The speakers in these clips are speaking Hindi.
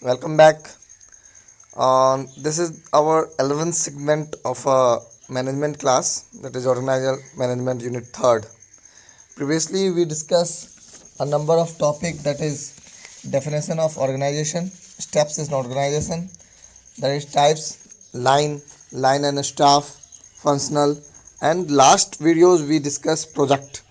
Welcome back. This is our 11th segment of a management class, that is Organizational Management Unit 3rd. Previously, we discussed a number of topics, that is definition of organization, steps in organization, that is types, line and staff, functional, and last videos we discussed project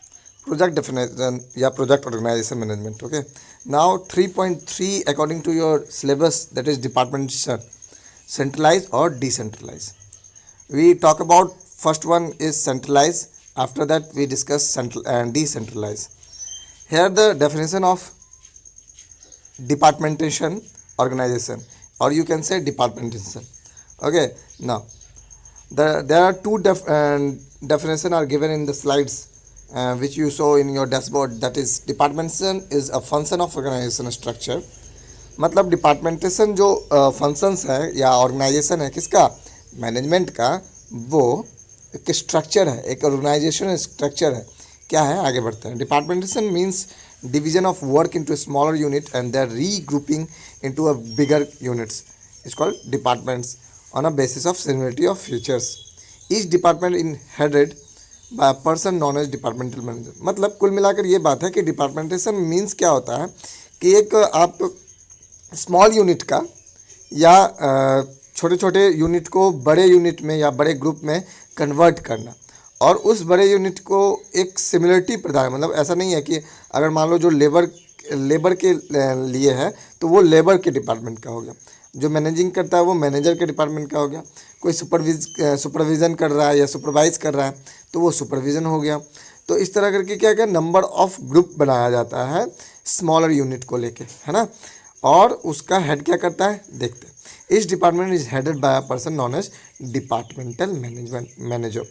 definition या project organization management. Okay, now 3.3 according to your syllabus, that is departmentation, centralized or decentralized. We talk about first one is centralized, after that we discuss central and decentralized. Here the definition of departmentation organization, or you can say departmentation. Okay, now there are two definition are given in the slides, which you saw in your dashboard. That is departmentation is a function of organization structure. मतलब डिपार्टमेंटेशन जो फंक्शंस है या ऑर्गेनाइजेशन है किसका, मैनेजमेंट का, वो एक स्ट्रक्चर है, एक ऑर्गेनाइजेशन स्ट्रक्चर है. क्या है, आगे बढ़ते हैं. डिपार्टमेंटेशन means division of work into a smaller unit and their regrouping into a bigger units is called departments on a basis of similarity of features. Each department is headed by a person known as departmental manager. मतलब कुल मिलाकर ये बात है कि डिपार्टमेंटेशन मीन्स क्या होता है कि एक आप स्मॉल यूनिट का या छोटे छोटे यूनिट को बड़े यूनिट में या बड़े ग्रुप में कन्वर्ट करना, और उस बड़े यूनिट को एक सिमिलरिटी प्रदान. मतलब ऐसा नहीं है कि अगर मान लो जो लेबर के लिए है तो वो लेबर के डिपार्टमेंट का हो गया, जो मैनेजिंग करता है वो मैनेजर के डिपार्टमेंट का हो गया, कोई सुपरविज़न कर रहा है या सुपरवाइज कर रहा है तो वो सुपरविज़न हो गया. तो इस तरह करके क्या क्या नंबर ऑफ ग्रुप बनाया जाता है स्मॉलर यूनिट को लेके, है ना. और उसका हेड क्या करता है, देखते हैं. इस department is headed by a person known as departmental manager.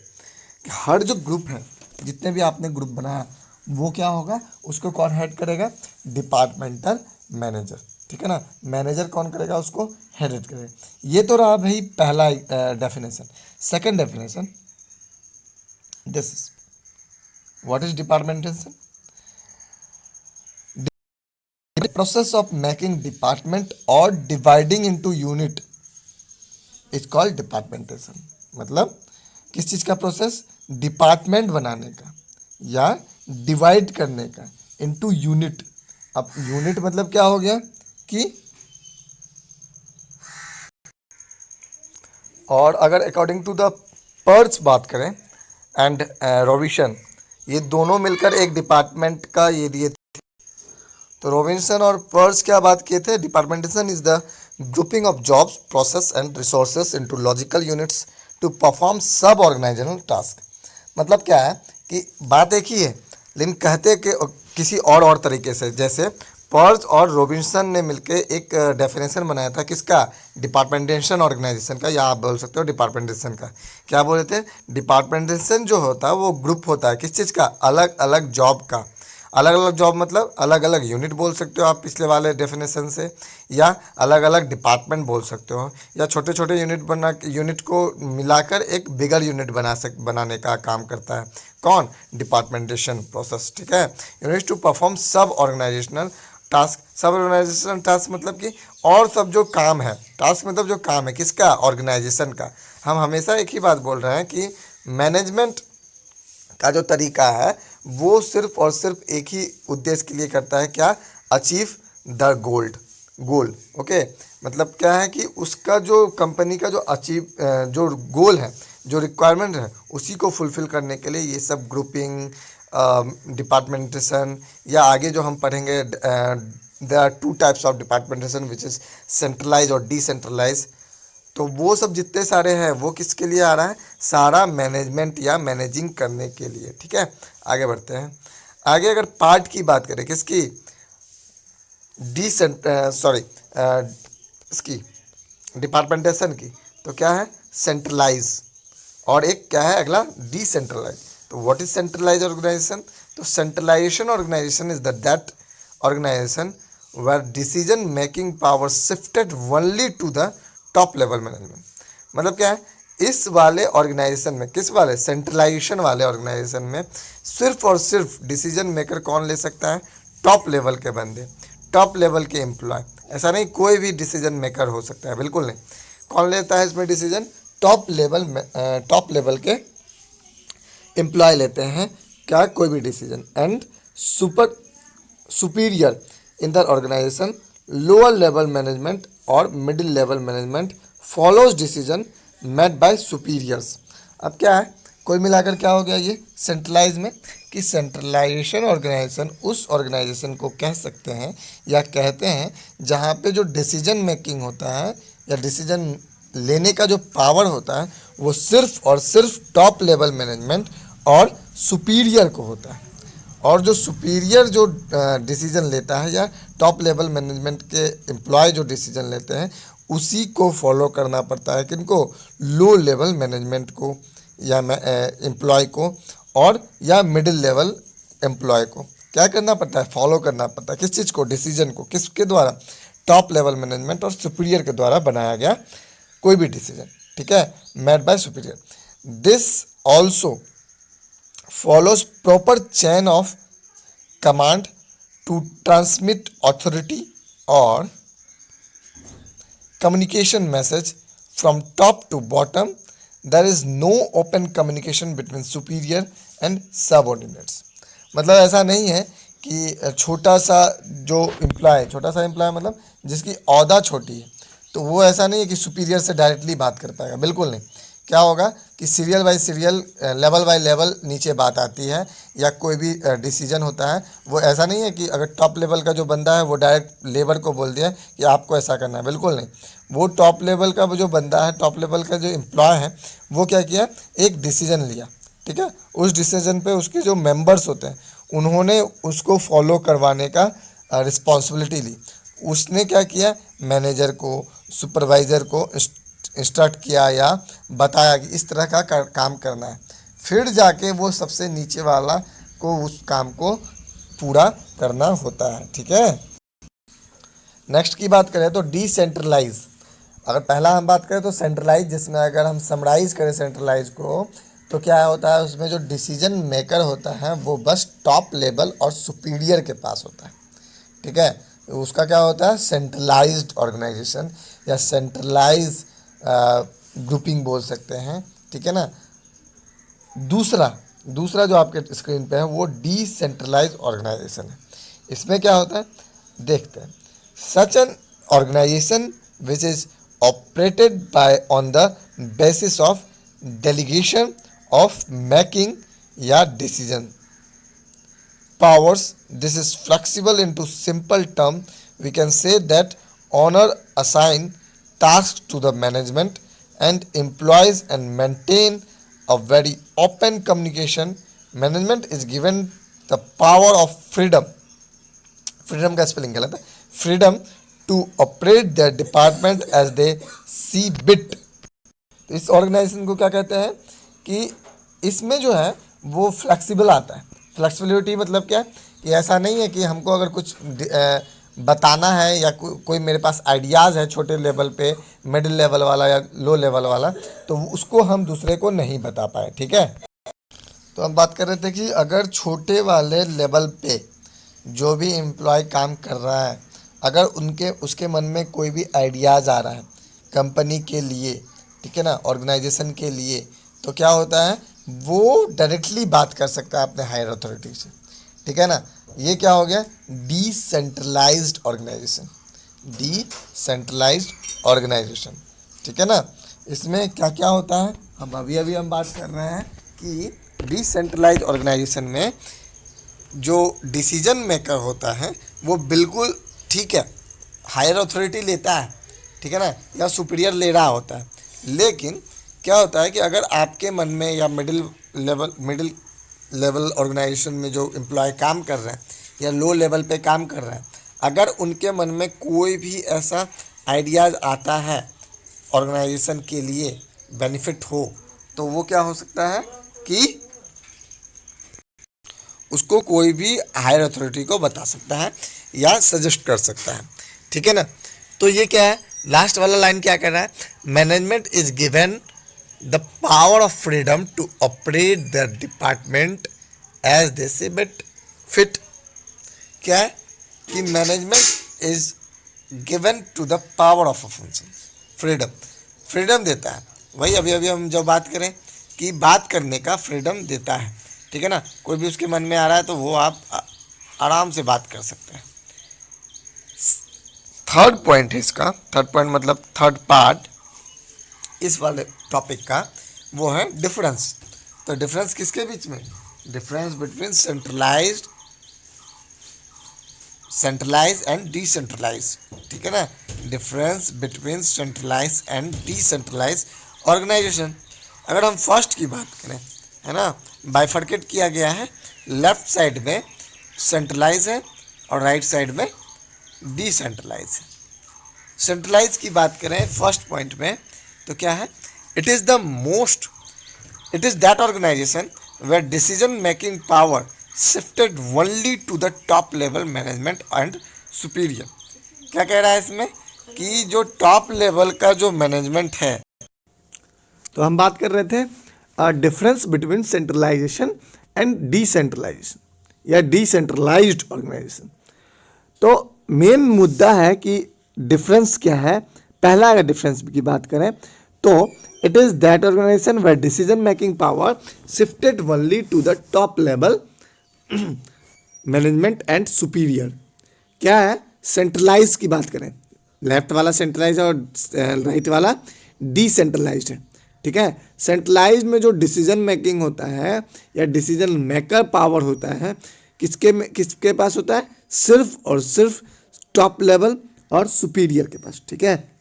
हर जो ग्रुप है, जितने भी आपने ग्रुप बनाया, वो क्या होगा, उसको कौन हेड करेगा, डिपार्टमेंटल मैनेजर. ठीक है ना. मैनेजर कौन करेगा, उसको हेड करेगा. ये तो रहा भाई पहला definition. Second definition, this is what is departmentation. The process of making department or dividing into unit is called departmentation. मतलब किस चीज़ का प्रोसेस, डिपार्टमेंट बनाने का या डिवाइड करने का इनटू यूनिट. अब यूनिट मतलब क्या हो गया कि, और अगर अकॉर्डिंग टू द पर्स बात करें एंड रॉबिन्सन, ये दोनों मिलकर एक डिपार्टमेंट का ये दिए. तो रॉबिन्सन और पर्स क्या बात किए थे, departmentation is the grouping of jobs, process and resources into logical units to perform sub organisational task. मतलब क्या है कि बात एक ही है, लेकिन कहते कि किसी और तरीके से. जैसे पर्स और रॉबिन्सन ने मिलकर एक डेफिनेशन बनाया था किसका, डिपार्टमेंटेशन ऑर्गेनाइजेशन का, या आप बोल सकते हो डिपार्टमेंटेशन का. क्या बोले थे, डिपार्टमेंटेशन जो होता है वो ग्रुप होता है किस चीज़ का, अलग अलग जॉब का. अलग अलग जॉब मतलब अलग अलग यूनिट बोल सकते हो आप पिछले वाले डेफिनेशन से, या अलग अलग डिपार्टमेंट बोल सकते हो, या छोटे छोटे यूनिट को मिलाकर एक बिगर यूनिट बनाने का काम करता है कौन, डिपार्टमेंटेशन प्रोसेस. ठीक है. Unit to perform sub organisational task. सब ऑर्गेनाइजेशनल टास्क मतलब कि और सब जो काम है, टास्क मतलब जो काम है किसका, ऑर्गेनाइजेशन का. हम हमेशा एक ही बात बोल रहे हैं कि मैनेजमेंट का जो तरीका है वो सिर्फ और सिर्फ एक ही उद्देश्य के लिए करता है, क्या, अचीव द गोल. ओके. मतलब क्या है कि उसका जो कंपनी का जो गोल है, जो रिक्वायरमेंट है, उसी को फुलफिल करने के लिए ये सब ग्रुपिंग, डिपार्टमेंटेशन, या आगे जो हम पढ़ेंगे there are two types of departmentation which is centralise और डिसेंट्रलाइज. तो वो सब जितने सारे हैं वो किसके लिए आ रहा है, सारा मैनेजमेंट या मैनेजिंग करने के लिए. ठीक है. आगे बढ़ते हैं. आगे अगर पार्ट की बात करें किसकी, इसकी डिपार्टमेंटेशन की, तो क्या है, सेंट्रलाइज, और एक क्या है अगला, डिसेंट्रलाइज. तो व्हाट इज सेंट्रलाइज ऑर्गेनाइजेशन, तो centralisation organisation is that organisation where decision making power shifted only to the top level management. मतलब क्या है, इस वाले ऑर्गेनाइजेशन में, किस वाले, सेंट्रलाइजेशन वाले ऑर्गेनाइजेशन में सिर्फ और सिर्फ डिसीजन मेकर कौन ले सकता है, टॉप लेवल के बंदे, टॉप लेवल के एम्प्लॉय. ऐसा नहीं कोई भी डिसीजन मेकर हो सकता है, बिल्कुल नहीं। कौन लेता है इसमें डिसीजन? टॉप लेवल के एम्प्लॉय लेते हैं क्या, कोई भी decision. And superior in the organisation, lower level management और middle level management follows decision made by superiors. अब क्या है, कोई मिलाकर क्या हो गया ये सेंट्रलाइज में, कि सेंट्रलाइजेशन ऑर्गेनाइजेशन उस ऑर्गेनाइजेशन को कह सकते हैं या कहते हैं जहाँ पे जो डिसीजन मेकिंग होता है या डिसीजन लेने का जो पावर होता है वो सिर्फ और सिर्फ टॉप लेवल मैनेजमेंट और सुपीरियर को होता है। और जो सुपीरियर जो डिसीजन लेता है या टॉप लेवल मैनेजमेंट के एम्प्लॉय जो डिसीजन लेते हैं उसी को फॉलो करना पड़ता है, किनको? लो लेवल मैनेजमेंट को या एम्प्लॉय को और या मिडिल लेवल एम्प्लॉय को क्या करना पड़ता है? फॉलो करना पड़ता है। किस चीज़ को? डिसीजन को। किसके द्वारा? टॉप लेवल मैनेजमेंट और सुपीरियर के द्वारा बनाया गया कोई भी डिसीजन, ठीक है, made by superior. This also follows proper chain of command to transmit authority or communication message from top to bottom. There is no open communication between superior and subordinates. मतलब ऐसा नहीं है कि छोटा सा एम्प्लॉय मतलब जिसकी औहदा छोटी है तो वो ऐसा नहीं है कि सुपीरियर से डायरेक्टली बात कर पाएगा, बिल्कुल नहीं। क्या होगा कि serial bye serial, level by level नीचे बात आती है, या कोई भी डिसीजन होता है वो ऐसा नहीं है कि अगर टॉप लेवल का जो बंदा है वो डायरेक्ट लेबर को बोल दिया कि आपको ऐसा करना है, बिल्कुल नहीं। वो टॉप लेवल का जो बंदा है, टॉप लेवल का जो एम्प्लॉय है वो क्या किया, एक डिसीजन लिया, ठीक है, उस डिसीजन पे उसके जो मेंबर्स होते हैं उन्होंने उसको फॉलो करवाने का रिस्पॉन्सिबिलिटी ली। उसने क्या किया, मैनेजर को, सुपरवाइज़र को इंस्ट्रक्ट किया या बताया कि इस तरह का काम करना है, फिर जाके वो सबसे नीचे वाला को उस काम को पूरा करना होता है, ठीक है। नेक्स्ट की बात करें तो डिसेंट्रलाइज। अगर पहला हम बात करें तो सेंट्रलाइज, जिसमें अगर हम समराइज करें सेंट्रलाइज को तो क्या होता है, उसमें जो डिसीजन मेकर होता है वो बस टॉप लेवल और सुपीरियर के पास होता है, ठीक है। उसका क्या होता है, सेंट्रलाइज्ड ऑर्गेनाइजेशन या सेंट्रलाइज ग्रुपिंग बोल सकते हैं, ठीक है ना। दूसरा जो आपके स्क्रीन पे है वो डिसेंट्रलाइज ऑर्गेनाइजेशन है। इसमें क्या होता है देखते हैं। Such an organisation which is operated by on the basis of delegation of making या decision powers. This is flexible into simple term. We can say that honor assign tasks to the management and employees and maintain a very open communication. Management is given the power of freedom. Freedom का स्पेलिंग गलत है, freedom to operate their department as they see fit. तो इस ऑर्गेनाइजेशन को क्या कहते हैं कि इसमें जो है वो फ्लेक्सिबल आता है। फ्लेक्सिबिलिटी मतलब क्या, कि ऐसा नहीं है कि हमको अगर कुछ बताना है या कोई मेरे पास आइडियाज़ है छोटे लेवल पे, मिडिल लेवल वाला या लो लेवल वाला, तो उसको हम दूसरे को नहीं बता पाए, ठीक है। तो हम बात कर रहे थे कि अगर छोटे वाले लेवल पे जो भी एम्प्लॉय काम कर रहा है, अगर उसके मन में कोई भी आइडियाज़ आ रहा है कंपनी के लिए, ठीक है ना, ऑर्गेनाइजेशन के लिए, तो क्या होता है वो डायरेक्टली बात कर सकता है अपने हायर अथॉरिटी से, ठीक है ना। ये क्या हो गया, डिसेंट्रलाइज्ड ऑर्गेनाइजेशन, ठीक है ना। इसमें क्या क्या होता है, हम अभी हम बात कर रहे हैं कि डिसेंट्रलाइज्ड ऑर्गेनाइजेशन में जो डिसीजन मेकर होता है वो बिल्कुल ठीक है हायर अथॉरिटी लेता है, ठीक है ना, या सुपीरियर ले रहा होता है, लेकिन क्या होता है कि अगर आपके मन में या मिडिल लेवल ऑर्गेनाइजेशन में जो एम्प्लॉय काम कर रहे हैं या लो लेवल पे काम कर रहे हैं, अगर उनके मन में कोई भी ऐसा आइडियाज़ आता है ऑर्गेनाइजेशन के लिए बेनिफिट हो, तो वो क्या हो सकता है कि उसको कोई भी हायर अथॉरिटी को बता सकता है या सजेस्ट कर सकता है, ठीक है ना। तो ये क्या है, लास्ट वाला लाइन क्या कर रहा है, management is given the power of freedom to operate the department as they see fit. क्या है कि management is given to the power of a function. Freedom, freedom देता है, वही अभी अभी हम जो बात करें कि बात करने का फ्रीडम देता है, ठीक है ना। कोई भी उसके मन में आ रहा है तो वो आप आराम से बात कर सकते हैं। थर्ड पॉइंट है इसका, थर्ड पॉइंट मतलब थर्ड पार्ट इस वाले टॉपिक का, वो है डिफरेंस। तो डिफरेंस किसके बीच में, difference between centralise and decentralise, ठीक है ना। Difference between centralise and decentralise organisation. अगर हम फर्स्ट की बात करें, है ना, बाइफर्केट किया गया है, लेफ्ट साइड में सेंट्रलाइज है और राइट साइड में डिसेंट्रलाइज है। सेंट्रलाइज की बात करें फर्स्ट पॉइंट में तो क्या है, it is that organisation where decision making power shifted only to the top level management and superior. क्या कह रहा है इसमें कि जो टॉप लेवल का जो मैनेजमेंट है, तो हम बात कर रहे थे difference between centralisation and decentralisation या डिसेंट्रलाइज्ड ऑर्गेनाइजेशन। तो मेन मुद्दा है कि डिफरेंस क्या है। पहला अगर डिफरेंस की बात करें तो it is that organisation where decision making power shifted only to the top level management and superior. क्या है, सेंट्रलाइज की बात करें, लेफ्ट वाला सेंट्रलाइज और राइट वाला डिसेंट्रलाइज्ड है, ठीक है। सेंट्रलाइज में जो डिसीजन मेकिंग होता है या डिसीजन मेकर पावर होता है, किसके पास होता है, सिर्फ और सिर्फ टॉप लेवल और सुपीरियर के पास, ठीक है।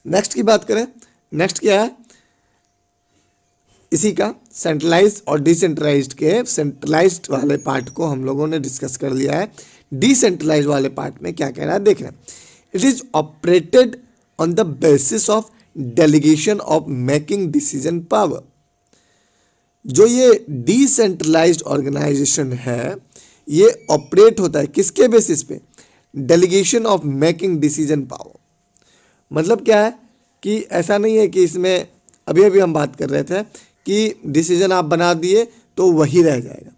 नेक्स्ट की बात करें, नेक्स्ट क्या है, इसी का सेंट्रलाइज्ड और डिसेंट्रलाइज्ड के सेंट्रलाइज्ड वाले पार्ट को हम लोगों ने डिस्कस कर लिया है। डिसेंट्रलाइज्ड वाले पार्ट में क्या कह रहा है देख रहे हैं, it is operated on the basis of delegation of making decision power. जो ये डिसेंट्रलाइज्ड ऑर्गेनाइजेशन है ये ऑपरेट होता है किसके बेसिस पे, delegation of making decision power. मतलब क्या है कि ऐसा नहीं है कि इसमें अभी अभी हम बात कर रहे थे कि डिसीजन आप बना दिए तो वही रह जाएगा,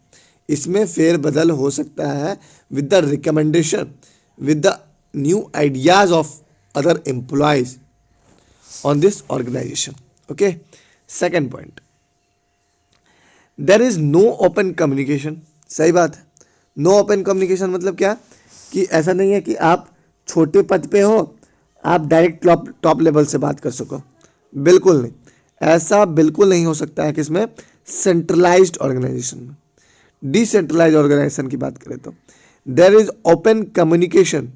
इसमें फेर बदल हो सकता है with the recommendation with the new ideas of other employees on this organisation. Okay, second point, there is no open communication. सही बात है, नो ओपन कम्युनिकेशन मतलब क्या कि ऐसा नहीं है कि आप छोटे पद पे हो आप डायरेक्ट टॉप लेवल से बात कर सको, बिल्कुल नहीं, ऐसा बिल्कुल नहीं हो सकता है किसमें, सेंट्रलाइज्ड ऑर्गेनाइजेशन में। डिसेंट्रलाइज्ड ऑर्गेनाइजेशन की बात करें तो देयर इज ओपन कम्युनिकेशन।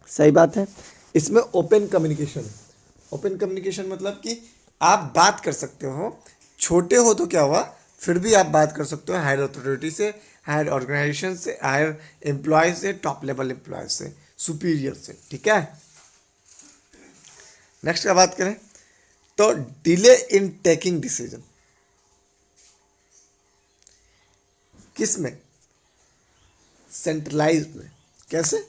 सही बात है, इसमें ओपन कम्युनिकेशन, ओपन कम्युनिकेशन मतलब कि आप बात कर सकते हो, छोटे हो तो क्या हुआ फिर भी आप बात कर सकते हो हायर अथॉरिटी से, हायर ऑर्गेनाइजेशन से, हायर एम्प्लॉय से, टॉप लेवल एम्प्लॉय से, सुपीरियर से, ठीक है। नेक्स्ट का बात करें तो डिले इन टेकिंग डिसीजन, किस में, सेंट्रलाइज्ड में। कैसे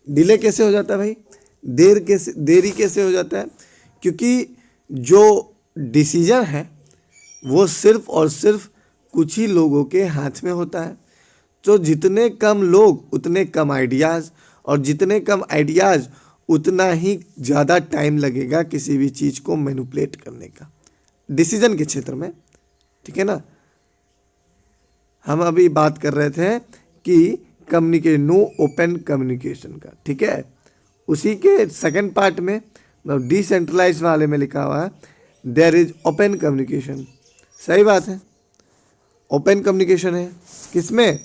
डिले कैसे हो जाता है भाई, देरी कैसे हो जाता है, क्योंकि जो डिसीजन है वो सिर्फ और सिर्फ कुछ ही लोगों के हाथ में होता है। तो जितने कम लोग उतने कम आइडियाज़, और जितने कम आइडियाज़ उतना ही ज़्यादा टाइम लगेगा किसी भी चीज़ को मैनिपुलेट करने का डिसीजन के क्षेत्र में, ठीक है ना। हम अभी बात कर रहे थे कि नो ओपन कम्युनिकेशन का, ठीक है। उसी के सेकंड पार्ट में मतलब डिसेंट्रलाइज वाले में लिखा हुआ है देयर इज ओपन कम्युनिकेशन। सही बात है, ओपन कम्युनिकेशन है किसमें,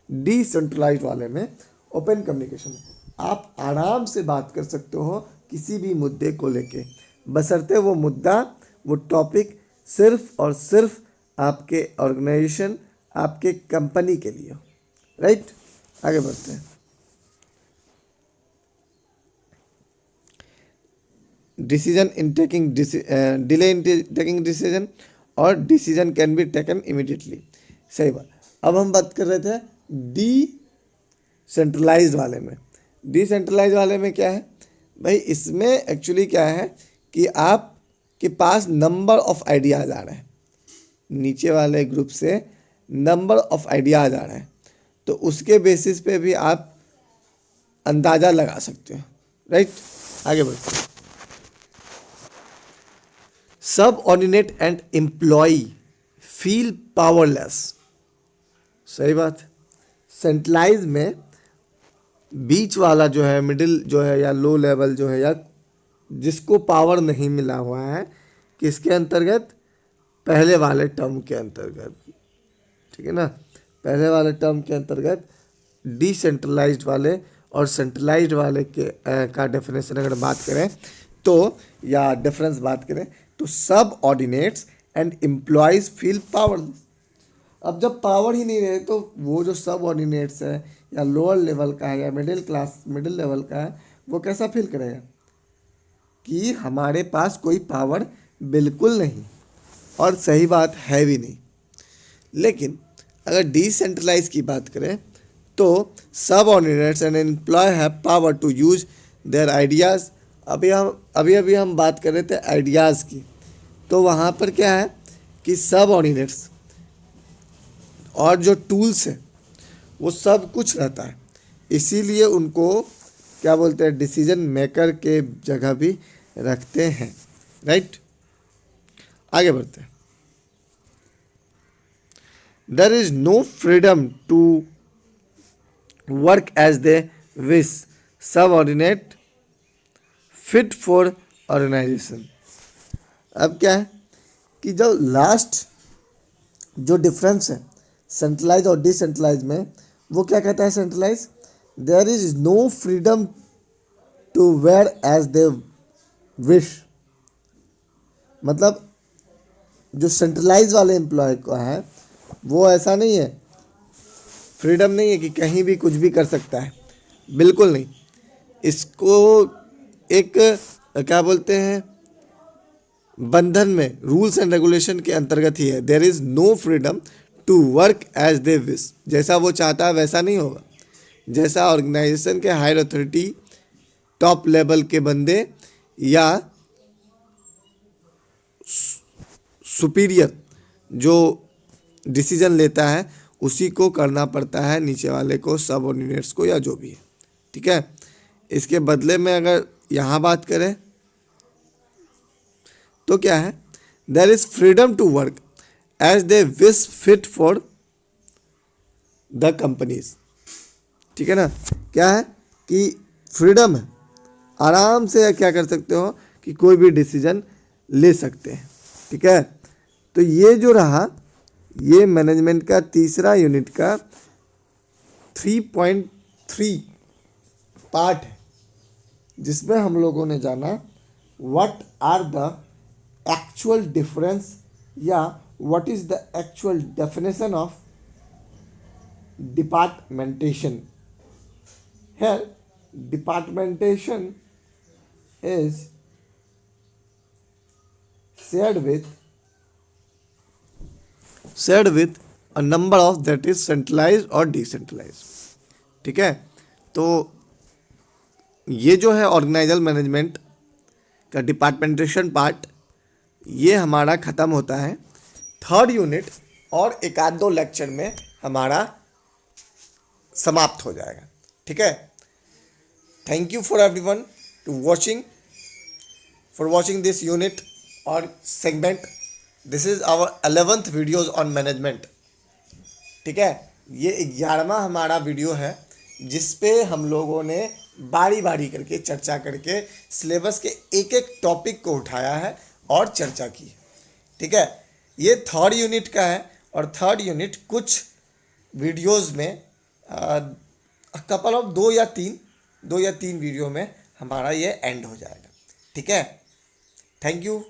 डिसेंट्रलाइज वाले में ओपन कम्युनिकेशन है। आप आराम से बात कर सकते हो किसी भी मुद्दे को लेके, बशर्ते वो मुद्दा, वो टॉपिक सिर्फ और सिर्फ आपके ऑर्गेनाइजेशन, आपके कंपनी के लिए हो, राइट। आगे बढ़ते हैं। Decision in taking delay in taking decision और decision can be taken immediately. सही बात। अब हम बात कर रहे थे डिसेंट्रलाइज्ड वाले में। डिसेंट्रलाइज्ड वाले में क्या है भाई, इसमें एक्चुअली क्या है कि आपके पास नंबर ऑफ आइडियाज़ आ रहे हैं, नीचे वाले ग्रुप से नंबर ऑफ आइडियाज़ आ रहे हैं, तो उसके बेसिस पे भी आप अंदाज़ा लगा सकते हो। राइट, आगे बढ़ते। Subordinate and employ feel powerless. सही बात। सेंट्रलाइज में बीच वाला जो है, मिडिल जो है या लो लेवल जो है या जिसको पावर नहीं मिला हुआ है, किसके अंतर्गत? पहले वाले टर्म के अंतर्गत। ठीक है ना, पहले वाले टर्म के अंतर्गत डिसेंट्रलाइज्ड वाले और सेंट्रलाइज्ड वाले के का डेफिनेशन अगर बात करें तो, या डिफरेंस बात करें तो, subordinates and employees feel powerless. अब जब पावर ही नहीं रहे तो वो जो सब ऑर्डिनेट्स है या लोअर लेवल का है या मिडिल लेवल का है, वो कैसा फील करेगा कि हमारे पास कोई पावर बिल्कुल नहीं, और सही बात है भी नहीं। लेकिन अगर डिसेंट्रलाइज की बात करें तो subordinates and employ have power to use their ideas. अभी हम बात कर रहे थे आइडियाज़ की, तो वहाँ पर क्या है कि सब ऑर्डिनेट्स और जो टूल्स हैं वो सब कुछ रहता है, इसीलिए उनको क्या बोलते हैं, डिसीजन मेकर के जगह भी रखते हैं। राइट, आगे बढ़ते हैं। There is no freedom to work as they wish, subordinate fit for organisation. अब क्या है कि जो लास्ट जो डिफरेंस है सेंट्रलाइज और डिसेंट्रलाइज में, वो क्या कहता है? Centralise, there is no freedom to where as they wish. मतलब जो सेंट्रलाइज वाले एम्प्लॉय का है वो ऐसा नहीं है, फ्रीडम नहीं है कि कहीं भी कुछ भी कर सकता है, बिल्कुल नहीं। इसको एक क्या बोलते हैं, बंधन में, रूल्स एंड रेगुलेशन के अंतर्गत ही है। There is no freedom to work as they wish, जैसा वो चाहता है वैसा नहीं होगा। जैसा ऑर्गेनाइजेशन के हायर अथॉरिटी, टॉप लेवल के बंदे या सुपीरियर जो डिसीजन लेता है उसी को करना पड़ता है, नीचे वाले को, सब ऑर्डिनेट्स को, या जो भी है। ठीक है, इसके बदले में अगर यहाँ बात करें तो क्या है, there is freedom to work as they wish fit for the companies. ठीक है ना, क्या है कि फ्रीडम है, आराम से क्या कर सकते हो कि कोई भी डिसीजन ले सकते हैं। ठीक है, तो ये जो रहा, ये मैनेजमेंट का तीसरा यूनिट का 3.3 पार्ट है, जिसमें हम लोगों ने जाना what are the actual difference या what is the actual definition of departmentation. Here departmentation is shared with a number of that is centralized और decentralized। ठीक है, तो ये जो है ऑर्गेनाइजल मैनेजमेंट का डिपार्टमेंटेशन पार्ट, ये हमारा ख़त्म होता है थर्ड यूनिट, और एक आध दो लेक्चर में हमारा समाप्त हो जाएगा। ठीक है, thank you for everyone to watching this unit or segment. This is our 11th videos on management। ठीक है, ये 11वां हमारा वीडियो है जिस पे हम लोगों ने बारी बारी करके चर्चा करके सिलेबस के एक एक टॉपिक को उठाया है और चर्चा की। ठीक है, ये थर्ड यूनिट का है, और थर्ड यूनिट कुछ वीडियोस में कपल ऑफ दो या तीन वीडियो में हमारा ये एंड हो जाएगा। ठीक है, थैंक यू।